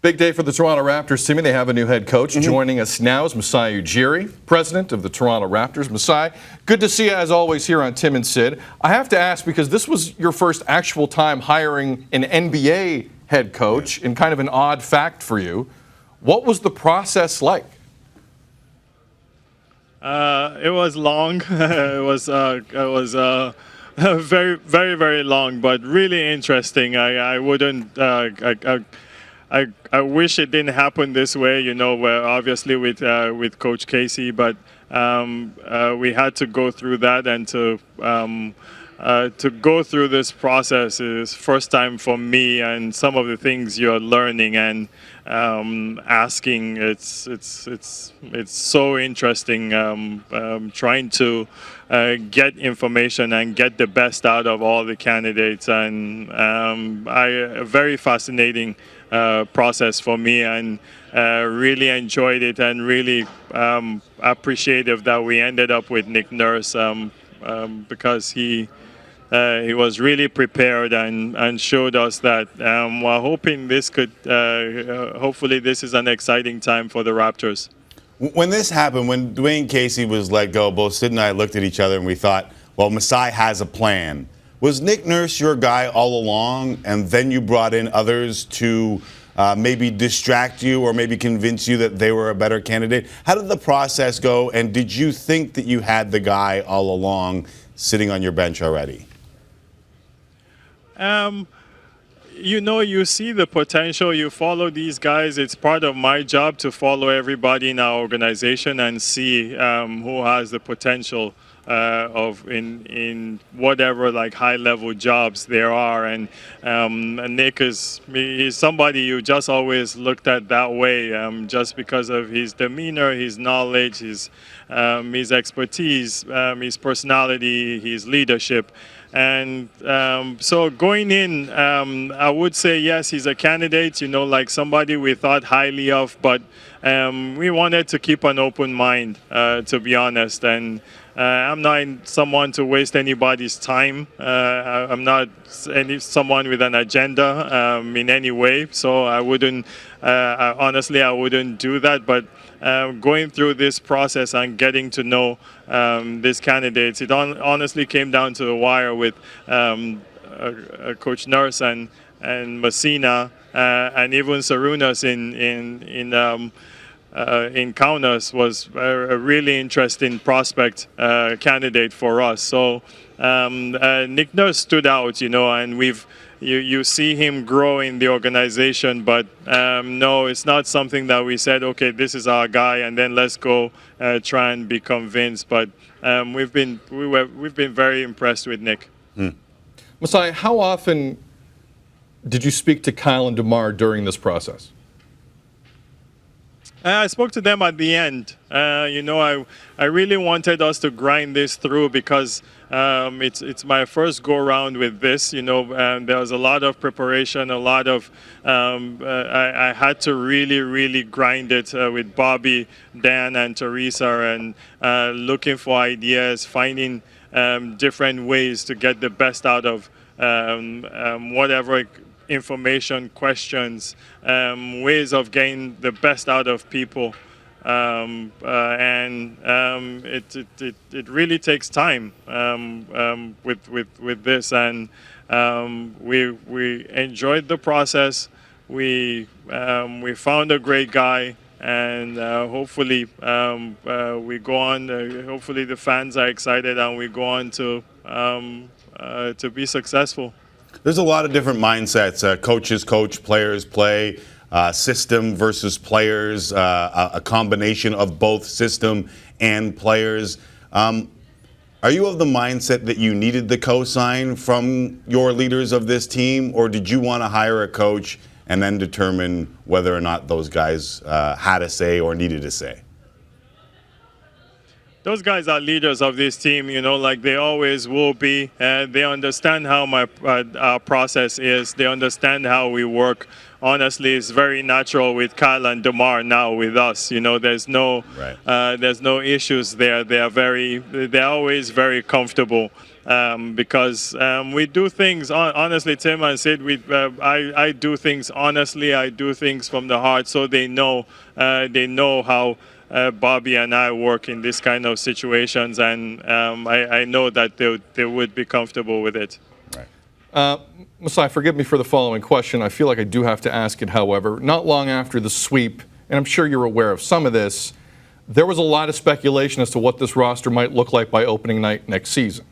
Big day for the Toronto Raptors, Timmy. They have a new head coach. Joining us now is Masai Ujiri, president of the Toronto Raptors. Masai, good to see you as always here on Tim and Sid. I have to ask, because this was your first actual time hiring an NBA head coach, and kind of an odd fact for you. What was the process like? It was long. It was very, very, very long, but really interesting. I wouldn't. I wish it didn't happen this way. You know, where obviously with Coach Casey, but we had to go through that, and to go through this process is first time for me, and some of the things you're learning and asking, it's so interesting, trying to get information and get the best out of all the candidates, and a very fascinating process for me, and really enjoyed it, and really appreciative that we ended up with Nick Nurse, because he was really prepared and showed us that. We're hoping this could, hopefully this is an exciting time for the Raptors. When this happened, when Dwayne Casey was let go, both Sid and I looked at each other and we thought, well, Masai has a plan. Was Nick Nurse your guy all along, and then you brought in others to maybe distract you or maybe convince you that they were a better candidate? How did the process go, and did you think that you had the guy all along sitting on your bench already? You know, you see the potential, you follow these guys. It's part of my job to follow everybody in our organization and see who has the potential in whatever like high level jobs there are, and Nick he's somebody you just always looked at that way, just because of his demeanor, his knowledge, his expertise, his personality, his leadership. And so going in, I would say yes, he's a candidate, you know, like somebody we thought highly of, but we wanted to keep an open mind, to be honest. And I'm not someone to waste anybody's time. I'm not someone with an agenda in any way, so I wouldn't, honestly, I wouldn't do that. But going through this process and getting to know these candidates, it honestly came down to the wire with Coach Nurse and Messina and even Sarunas in Kaunas was a really interesting prospect candidate for us. So Nick Nurse stood out, you know, and you see him grow in the organization, but no, it's not something that we said, okay, this is our guy, and then let's go try and be convinced. But we've been very impressed with Nick. Masai, how often did you speak to Kyle and DeMar during this process? I spoke to them at the end. You know, I really wanted us to grind this through, because it's my first go around with this. You know, there was a lot of preparation, a lot of I had to really grind it with Bobby, Dan, and Teresa, and looking for ideas, finding different ways to get the best out of whatever information, questions, ways of getting the best out of people, and it really takes time with this, and we enjoyed the process. We found a great guy, and hopefully we go on. Hopefully the fans are excited, and we go on to be successful. There's a lot of different mindsets. Coaches coach, players play, system versus players, a combination of both system and players. Are you of the mindset that you needed the cosign from your leaders of this team, or did you want to hire a coach and then determine whether or not those guys had a say or needed a say? Those guys are leaders of this team, you know, like they always will be. They understand how our process is. They understand how we work. Honestly, it's very natural with Kyle and DeMar now with us. You know, there's no issues there. They're always very comfortable. because we do things honestly. Tim and Sid, I do things honestly. I do things from the heart, so they know how Bobby and I work in this kind of situations, and I know that they would be comfortable with it. Masai, forgive me for the following question. I feel like I do have to ask it, however. Not long after the sweep, and I'm sure you're aware of some of this, there was a lot of speculation as to what this roster might look like by opening night next season.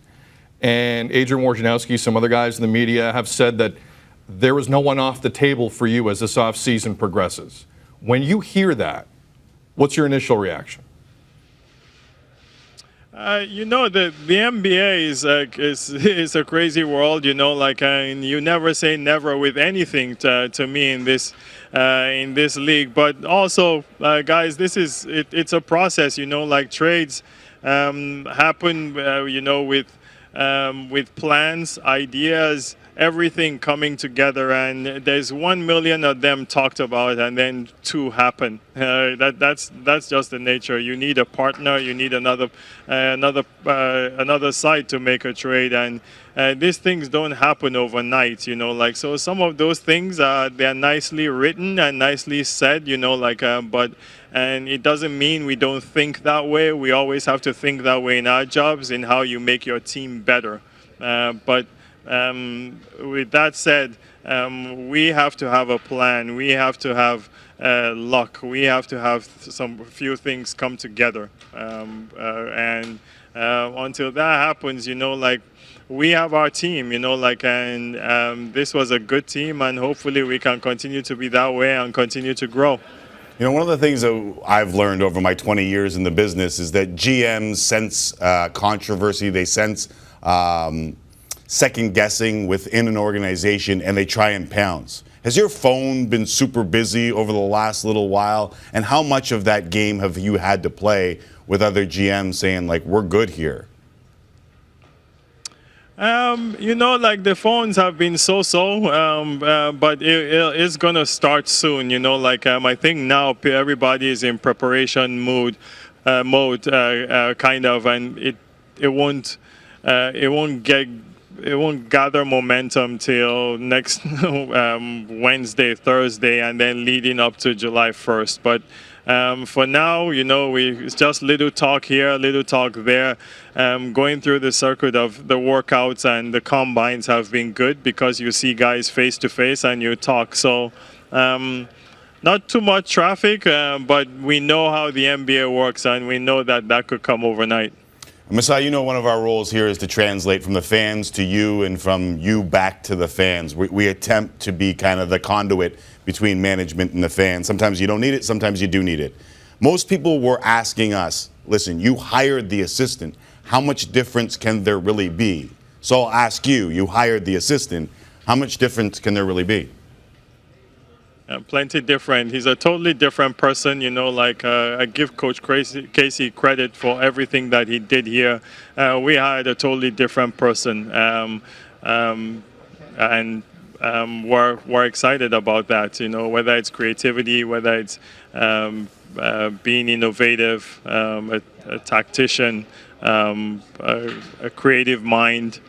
And Adrian Wojnarowski, some other guys in the media have said that there is no one off the table for you as this offseason progresses. When you hear that, what's your initial reaction? The NBA is a crazy world, and you never say never with anything to me in this league. But also, guys, it's a process, trades happen, with plans, ideas, everything coming together, and there's 1 million of them talked about, and then 2 happen. That's just the nature. You need a partner. You need another side to make a trade, and these things don't happen overnight. So some of those things they're nicely written and nicely said. But it doesn't mean we don't think that way. We always have to think that way in our jobs, in how you make your team better. With that said, we have to have a plan. We have to have luck. We have to have few things come together. And until that happens, we have our team, and this was a good team, and hopefully we can continue to be that way and continue to grow. One of the things that I've learned over my 20 years in the business is that GMs sense controversy. They sense second guessing within an organization, and they try and pounce. Has your phone been super busy over the last little while? And how much of that game have you had to play with other GMs saying, we're good here? The phones have been so-so, but it's going to start soon. I think now everybody is in preparation mode, kind of, and it won't gather momentum till next Wednesday, Thursday, and then leading up to July 1st. But for now, it's just little talk here, little talk there. Going through the circuit of the workouts and the combines have been good, because you see guys face to face and you talk. So not too much traffic, but we know how the NBA works, and we know that could come overnight. Masai, one of our roles here is to translate from the fans to you and from you back to the fans. We attempt to be kind of the conduit between management and the fans. Sometimes you don't need it, sometimes you do need it. Most people were asking us, listen, you hired the assistant. How much difference can there really be? So I'll ask you, you hired the assistant. How much difference can there really be? Plenty different. He's a totally different person, I give Coach Casey credit for everything that he did here. We hired a totally different person, and we're excited about that, whether it's creativity, whether it's being innovative, a tactician, a creative mind.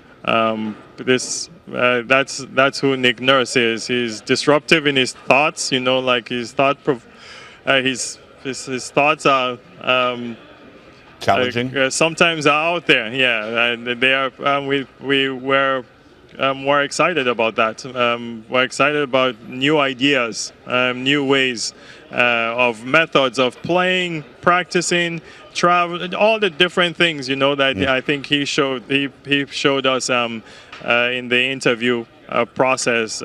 That's who Nick Nurse is. He's disruptive in his thoughts. His thoughts are challenging. Sometimes are out there. Yeah, and they are. We're excited about that. We're excited about new ideas, new ways of methods of playing, practicing, travel, all the different things, that I think he showed us in the interview process,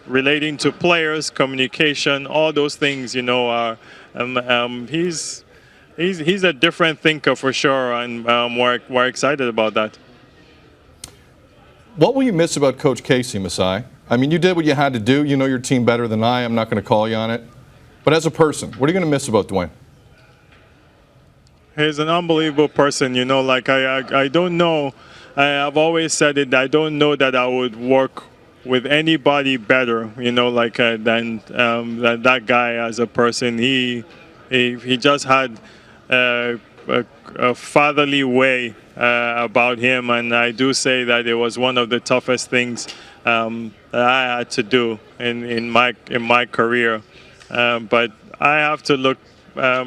relating to players, communication, all those things, he's a different thinker for sure, and we're excited about that. What will you miss about Coach Casey, Masai? I mean, you did what you had to do. You know your team better than I. I'm not going to call you on it. But as a person, what are you going to miss about Dwayne? He's an unbelievable person. I don't know. I've always said it. I don't know that I would work with anybody better, than that guy as a person. He just had a fatherly way about him, and I do say that it was one of the toughest things that I had to do in my career. But I have to look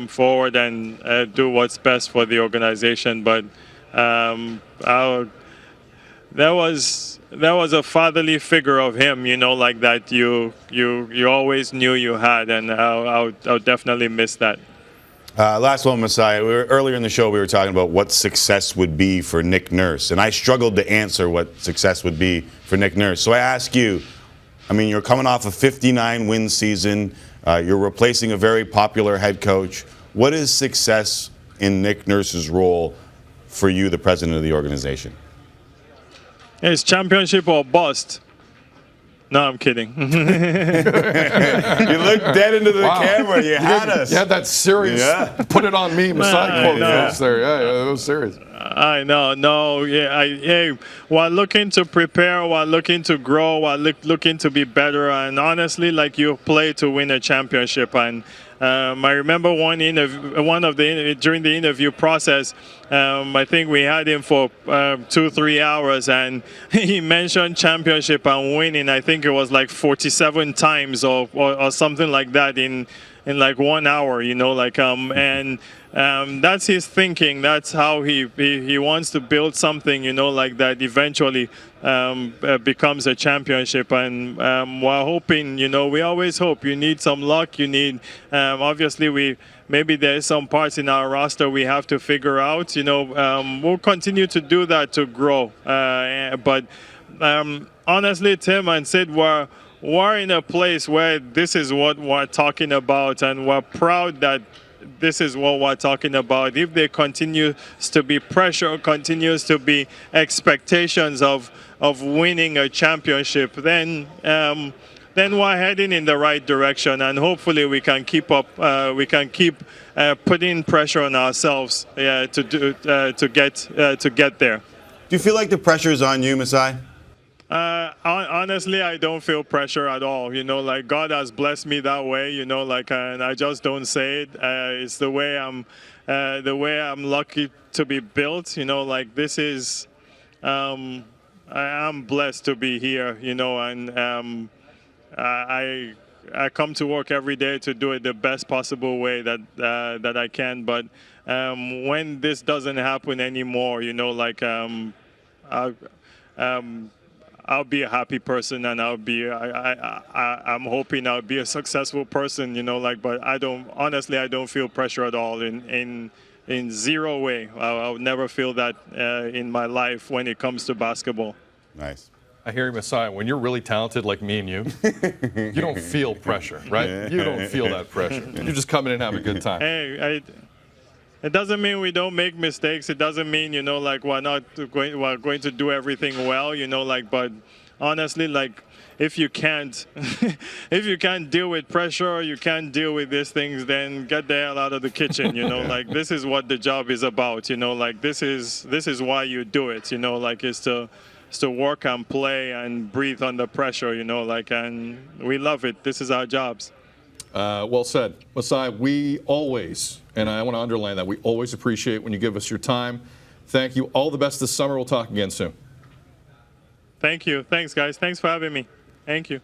forward and do what's best for the organization. But there was a fatherly figure of him, like that you always knew you had, and I'll definitely miss that. Last one, Masai. Earlier in the show, we were talking about what success would be for Nick Nurse, and I struggled to answer what success would be for Nick Nurse. So I ask you, I mean, you're coming off a 59-win season. You're replacing a very popular head coach. What is success in Nick Nurse's role for you, the president of the organization? It's championship or bust. No, I'm kidding. You looked dead into the camera. You had us. You had that serious, put it on me, Masai quote there. Yeah, it was serious. I know. No, yeah. While looking to prepare, while looking to grow, while looking to be better, and honestly, like, you play to win a championship. And I remember during the interview process, I think we had him for 2-3 hours, and he mentioned championship and winning. I think it was like 47 times or something like that in like 1 hour, and that's his thinking. That's how he wants to build something, like that eventually becomes a championship. And we're hoping, we always hope. You need some luck. You need, obviously, maybe there's some parts in our roster we have to figure out. We'll continue to do that to grow. But honestly, Tim and Sid, we're in a place where this is what we're talking about, and we're proud that this is what we're talking about. If there continues to be pressure, continues to be expectations of winning a championship, then we're heading in the right direction, and hopefully we can keep up. We can keep putting pressure on ourselves to get there. Do you feel like the pressure is on you, Masai? Honestly, I don't feel pressure at all. Like, God has blessed me that way. And I just don't say it. It's the way I'm lucky to be built. Like, this is, I am blessed to be here. And I come to work every day to do it the best possible way that I can. But when this doesn't happen anymore, I'll be a happy person, and I'm hoping I'll be a successful person, but I don't feel pressure at all in zero way. I'll never feel that in my life when it comes to basketball. Nice. I hear you, Masai. When you're really talented like me and you don't feel pressure, right? You don't feel that pressure. You just come in and have a good time. Hey, it doesn't mean we don't make mistakes. It doesn't mean, we're going to do everything well, but honestly, if you can't deal with pressure, or you can't deal with these things, then get the hell out of the kitchen, this is what the job is about, this is why you do it, it's to work and play and breathe under pressure, and we love it. This is our jobs. Well said. Masai, we always, and I want to underline that, we always appreciate when you give us your time. Thank you. All the best this summer. We'll talk again soon. Thank you. Thanks, guys. Thanks for having me. Thank you.